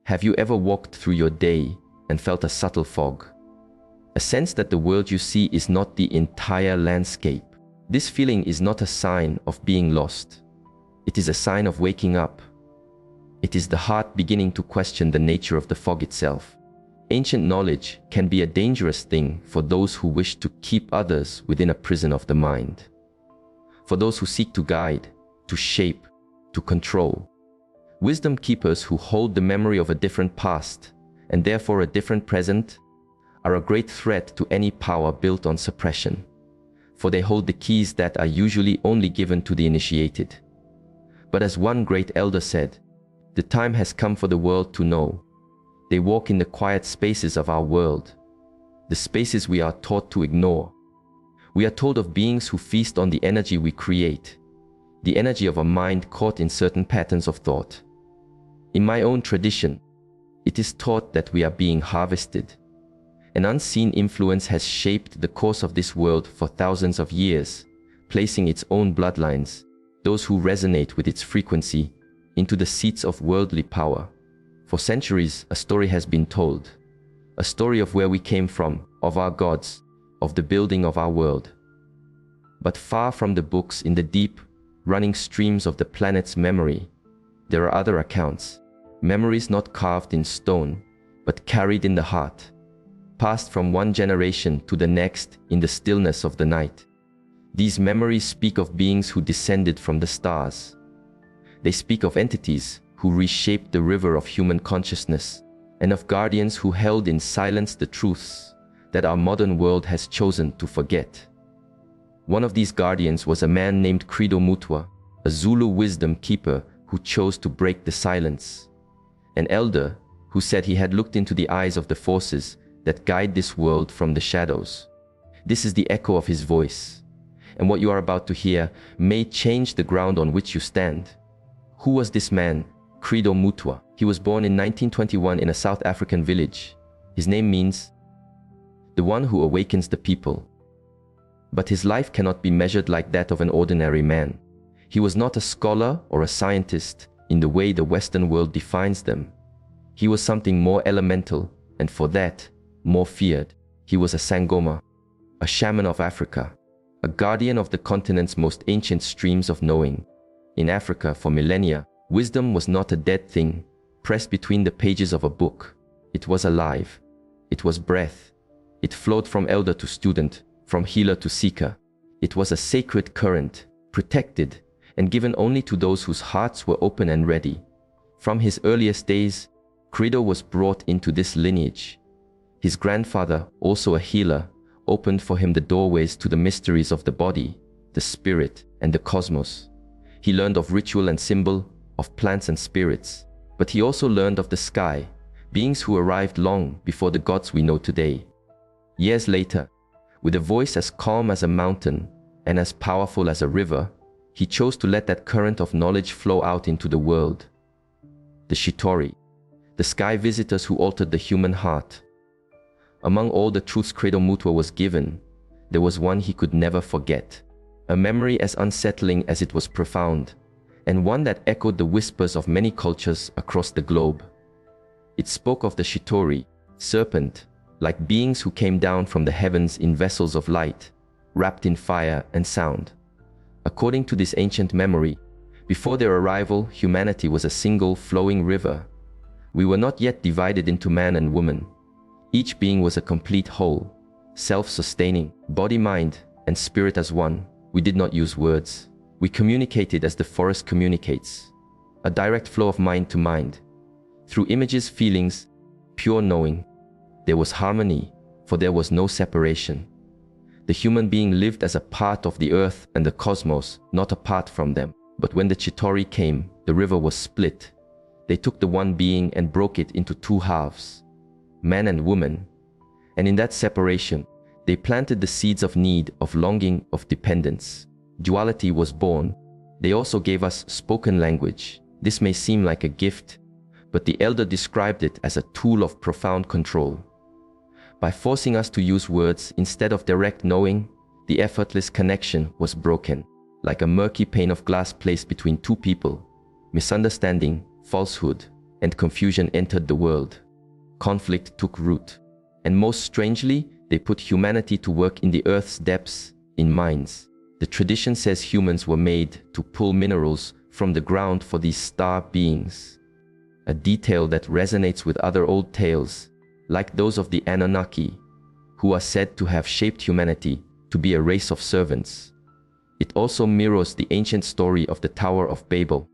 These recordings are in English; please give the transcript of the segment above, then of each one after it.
Have you ever walked through your day and felt a subtle fog? A sense that the world you see is not the entire landscape. This feeling is not a sign of being lost. It is a sign of waking up. It is the heart beginning to question the nature of the fog itself. Ancient knowledge can be a dangerous thing for those who wish to keep others within a prison of the mind. For those who seek to guide, to shape, to control. Wisdom keepers who hold the memory of a different past, and therefore a different present, are a great threat to any power built on suppression, for they hold the keys that are usually only given to the initiated. But as one great elder said, the time has come for the world to know. They walk in the quiet spaces of our world, the spaces we are taught to ignore. We are told of beings who feast on the energy we create, the energy of a mind caught in certain patterns of thought. In my own tradition, it is taught that we are being harvested. An unseen influence has shaped the course of this world for thousands of years, placing its own bloodlines, those who resonate with its frequency, into the seats of worldly power. For centuries, a story has been told, a story of where we came from, of our gods, of the building of our world. But far from the books in the deep, running streams of the planet's memory, there are other accounts. Memories not carved in stone, but carried in the heart, passed from one generation to the next in the stillness of the night. These memories speak of beings who descended from the stars. They speak of entities who reshaped the river of human consciousness, and of guardians who held in silence the truths that our modern world has chosen to forget. One of these guardians was a man named Credo Mutwa, a Zulu wisdom keeper who chose to break the silence. An elder who said he had looked into the eyes of the forces that guide this world from the shadows. This is the echo of his voice, and what you are about to hear may change the ground on which you stand. Who was this man, Credo Mutwa? He was born in 1921 in a South African village. His name means the one who awakens the people. But his life cannot be measured like that of an ordinary man. He was not a scholar or a scientist in the way the Western world defines them. He was something more elemental, and for that, more feared. He was a Sangoma, a shaman of Africa, a guardian of the continent's most ancient streams of knowing. In Africa, for millennia, wisdom was not a dead thing, pressed between the pages of a book. It was alive. It was breath. It flowed from elder to student, from healer to seeker. It was a sacred current, protected, and given only to those whose hearts were open and ready. From his earliest days, Credo was brought into this lineage. His grandfather, also a healer, opened for him the doorways to the mysteries of the body, the spirit, and the cosmos. He learned of ritual and symbol, of plants and spirits, but he also learned of the sky, beings who arrived long before the gods we know today. Years later, with a voice as calm as a mountain and as powerful as a river, he chose to let that current of knowledge flow out into the world. The Shitori, the sky visitors who altered the human heart. Among all the truths Credo Mutwa was given, there was one he could never forget, a memory as unsettling as it was profound, and one that echoed the whispers of many cultures across the globe. It spoke of the Shitori, serpent, like beings who came down from the heavens in vessels of light, wrapped in fire and sound. According to this ancient memory, before their arrival, humanity was a single flowing river. We were not yet divided into man and woman. Each being was a complete whole, self-sustaining, body, mind, and spirit as one. We did not use words. We communicated as the forest communicates, a direct flow of mind to mind. Through images, feelings, pure knowing. There was harmony, for there was no separation. The human being lived as a part of the earth and the cosmos, not apart from them. But when the Chitori came, the river was split. They took the one being and broke it into two halves, man and woman. And in that separation, they planted the seeds of need, of longing, of dependence. Duality was born. They also gave us spoken language. This may seem like a gift, but the elder described it as a tool of profound control. By forcing us to use words instead of direct knowing, the effortless connection was broken, like a murky pane of glass placed between two people. Misunderstanding, falsehood, and confusion entered the world. Conflict took root, and most strangely, they put humanity to work in the earth's depths, in mines. The tradition says humans were made to pull minerals from the ground for these star beings, a detail that resonates with other old tales, like those of the Anunnaki, who are said to have shaped humanity to be a race of servants. It also mirrors the ancient story of the Tower of Babel,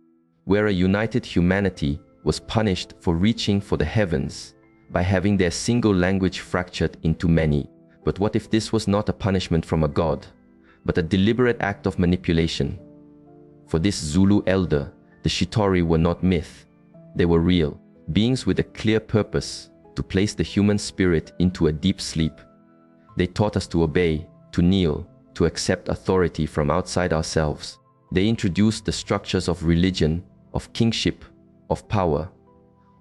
where a united humanity was punished for reaching for the heavens by having their single language fractured into many. But what if this was not a punishment from a god, but a deliberate act of manipulation? For this Zulu elder, the Shitori were not myth. They were real, beings with a clear purpose to place the human spirit into a deep sleep. They taught us to obey, to kneel, to accept authority from outside ourselves. They introduced the structures of religion, of kingship, of power,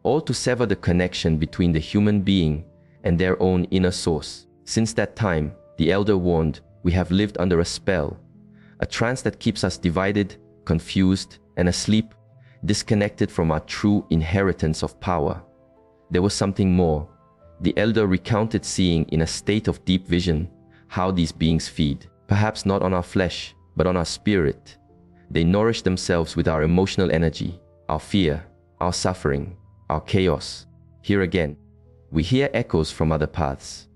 all to sever the connection between the human being and their own inner source. Since that time, the elder warned, we have lived under a spell, a trance that keeps us divided, confused, and asleep, disconnected from our true inheritance of power. There was something more. The elder recounted seeing in a state of deep vision how these beings feed, perhaps not on our flesh, but on our spirit. They nourish themselves with our emotional energy, our fear, our suffering, our chaos. Here again, we hear echoes from other paths.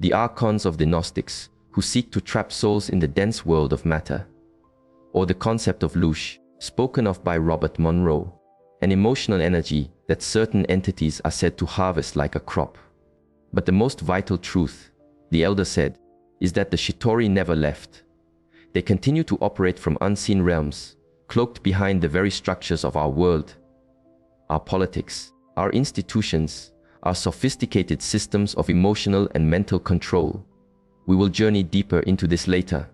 The archons of the Gnostics, who seek to trap souls in the dense world of matter. Or the concept of Lush, spoken of by Robert Monroe, an emotional energy that certain entities are said to harvest like a crop. But the most vital truth, the elder said, is that the Shitori never left. They continue to operate from unseen realms, cloaked behind the very structures of our world, our politics, our institutions, our sophisticated systems of emotional and mental control. We will journey deeper into this later.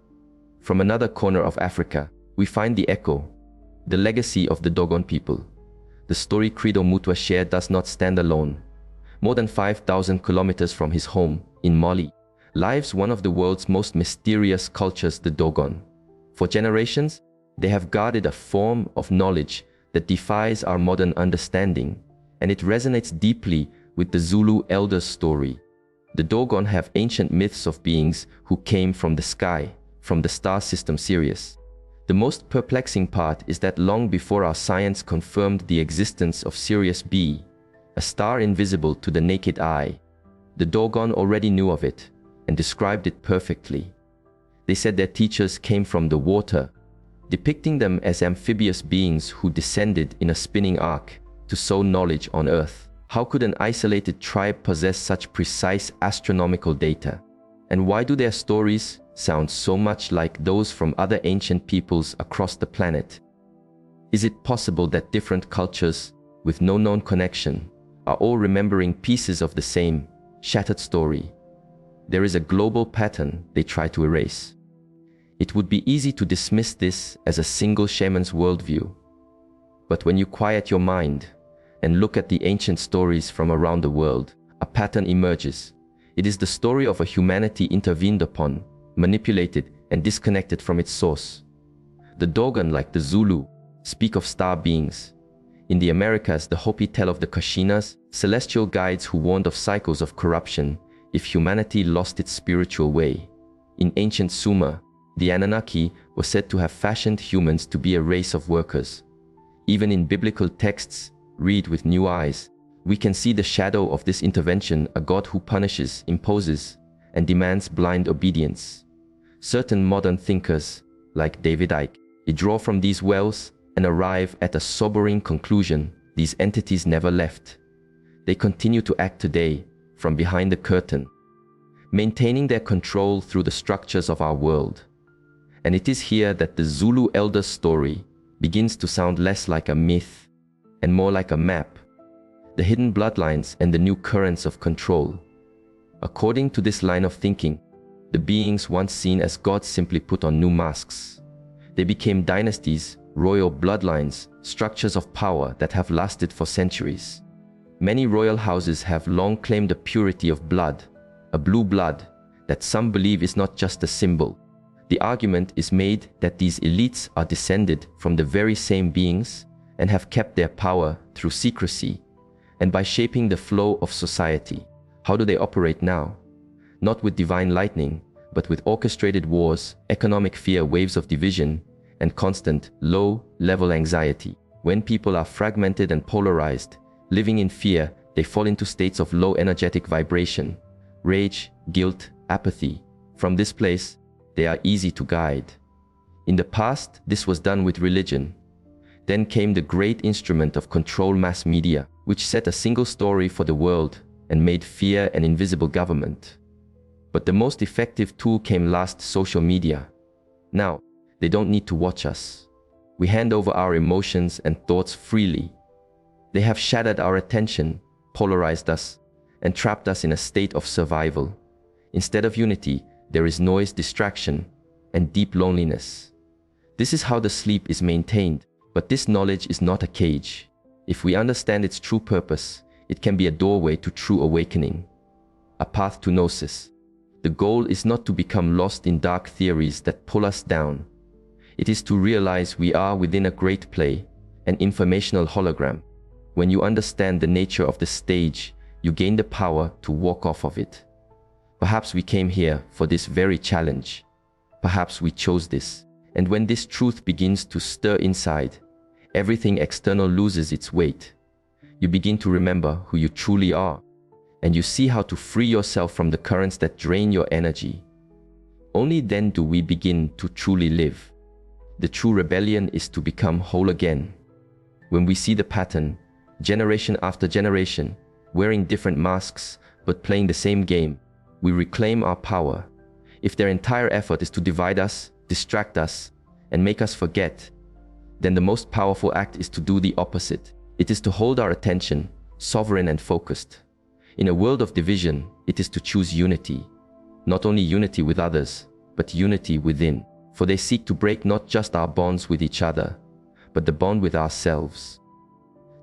From another corner of Africa, we find the echo, the legacy of the Dogon people. The story Credo Mutwa shared does not stand alone. More than 5,000 kilometers from his home, in Mali, lives one of the world's most mysterious cultures, the Dogon. For generations, they have guarded a form of knowledge that defies our modern understanding, and it resonates deeply with the Zulu elder's story. The Dogon have ancient myths of beings who came from the sky, from the star system Sirius. The most perplexing part is that long before our science confirmed the existence of Sirius B, a star invisible to the naked eye, the Dogon already knew of it and described it perfectly. They said their teachers came from the water, depicting them as amphibious beings who descended in a spinning arc to sow knowledge on Earth. How could an isolated tribe possess such precise astronomical data? And why do their stories sound so much like those from other ancient peoples across the planet? Is it possible that different cultures, with no known connection, are all remembering pieces of the same shattered story? There is a global pattern they try to erase. It would be easy to dismiss this as a single shaman's worldview. But when you quiet your mind and look at the ancient stories from around the world, a pattern emerges. It is the story of a humanity intervened upon, manipulated, and disconnected from its source. The Dogon, like the Zulu, speak of star beings. In the Americas, the Hopi tell of the Kashinas, celestial guides who warned of cycles of corruption if humanity lost its spiritual way. In ancient Sumer, the Anunnaki were said to have fashioned humans to be a race of workers. Even in biblical texts, read with new eyes, we can see the shadow of this intervention, a God who punishes, imposes, and demands blind obedience. Certain modern thinkers, like David Icke, draw from these wells and arrive at a sobering conclusion: these entities never left. They continue to act today from behind the curtain, maintaining their control through the structures of our world. And it is here that the Zulu elder's story begins to sound less like a myth and more like a map, the hidden bloodlines and the new currents of control. According to this line of thinking, the beings once seen as gods simply put on new masks. They became dynasties, royal bloodlines, structures of power that have lasted for centuries. Many royal houses have long claimed the purity of blood, a blue blood that some believe is not just a symbol. The argument is made that these elites are descended from the very same beings and have kept their power through secrecy, and by shaping the flow of society. How do they operate now? Not with divine lightning, but with orchestrated wars, economic fear, waves of division, and constant, low-level anxiety. When people are fragmented and polarized, living in fear, they fall into states of low energetic vibration, rage, guilt, apathy. From this place, they are easy to guide. In the past, this was done with religion. Then came the great instrument of control, mass media, which set a single story for the world and made fear an invisible government. But the most effective tool came last: social media. Now, they don't need to watch us. We hand over our emotions and thoughts freely. They have shattered our attention, polarized us, and trapped us in a state of survival. Instead of unity, there is noise, distraction, and deep loneliness. This is how the sleep is maintained, but this knowledge is not a cage. If we understand its true purpose, it can be a doorway to true awakening, a path to gnosis. The goal is not to become lost in dark theories that pull us down. It is to realize we are within a great play, an informational hologram. When you understand the nature of the stage, you gain the power to walk off of it. Perhaps we came here for this very challenge. Perhaps we chose this. And when this truth begins to stir inside, everything external loses its weight. You begin to remember who you truly are, and you see how to free yourself from the currents that drain your energy. Only then do we begin to truly live. The true rebellion is to become whole again. When we see the pattern, generation after generation, wearing different masks but playing the same game, we reclaim our power. If their entire effort is to divide us, distract us, and make us forget, then the most powerful act is to do the opposite. It is to hold our attention, sovereign and focused. In a world of division, it is to choose unity. Not only unity with others, but unity within. For they seek to break not just our bonds with each other, but the bond with ourselves.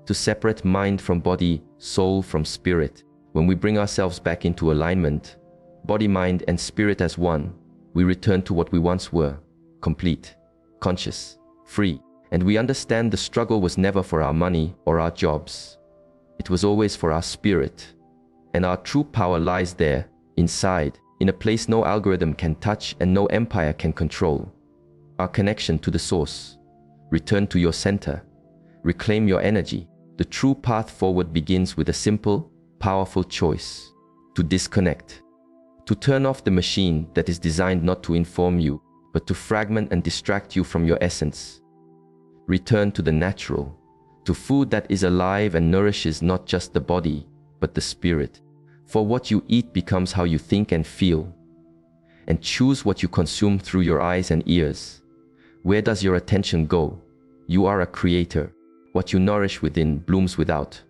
To separate mind from body, soul from spirit. When we bring ourselves back into alignment, body, mind, and spirit as one, we return to what we once were, complete, conscious, free. And we understand the struggle was never for our money or our jobs. It was always for our spirit. And our true power lies there, inside, in a place no algorithm can touch and no empire can control. Our connection to the source. Return to your center. Reclaim your energy. The true path forward begins with a simple, powerful choice: to disconnect. To turn off the machine that is designed not to inform you, but to fragment and distract you from your essence. Return to the natural, to food that is alive and nourishes not just the body, but the spirit. For what you eat becomes how you think and feel. And choose what you consume through your eyes and ears. Where does your attention go? You are a creator. What you nourish within blooms without.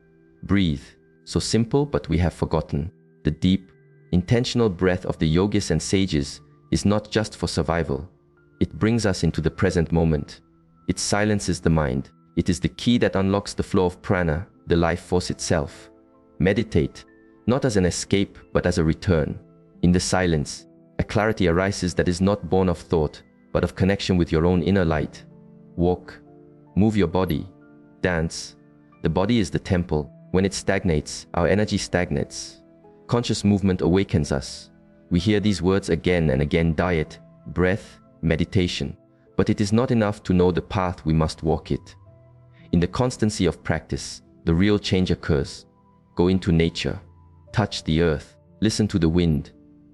Breathe. So simple, but we have forgotten. The deep, intentional breath of the yogis and sages is not just for survival. It brings us into the present moment. It silences the mind. It is the key that unlocks the flow of prana, the life force itself. Meditate, not as an escape, but as a return. In the silence, a clarity arises that is not born of thought, but of connection with your own inner light. Walk, move your body, dance. The body is the temple. When it stagnates, our energy stagnates. Conscious movement awakens us. We hear these words again and again: diet, breath, meditation. But it is not enough to know the path, we must walk it. In the constancy of practice, the real change occurs. Go into nature, touch the earth, listen to the wind.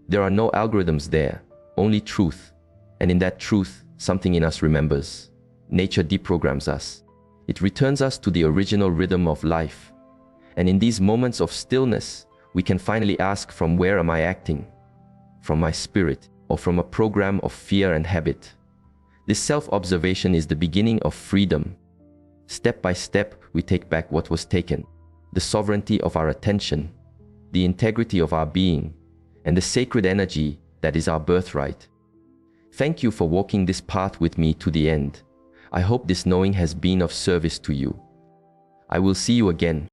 There are no algorithms there, only truth. And in that truth, something in us remembers. Nature deprograms us. It returns us to the original rhythm of life. And in these moments of stillness, we can finally ask, from where am I acting? From my spirit, or from a program of fear and habit? This self-observation is the beginning of freedom. Step by step, we take back what was taken. The sovereignty of our attention, the integrity of our being, and the sacred energy that is our birthright. Thank you for walking this path with me to the end. I hope this knowing has been of service to you. I will see you again.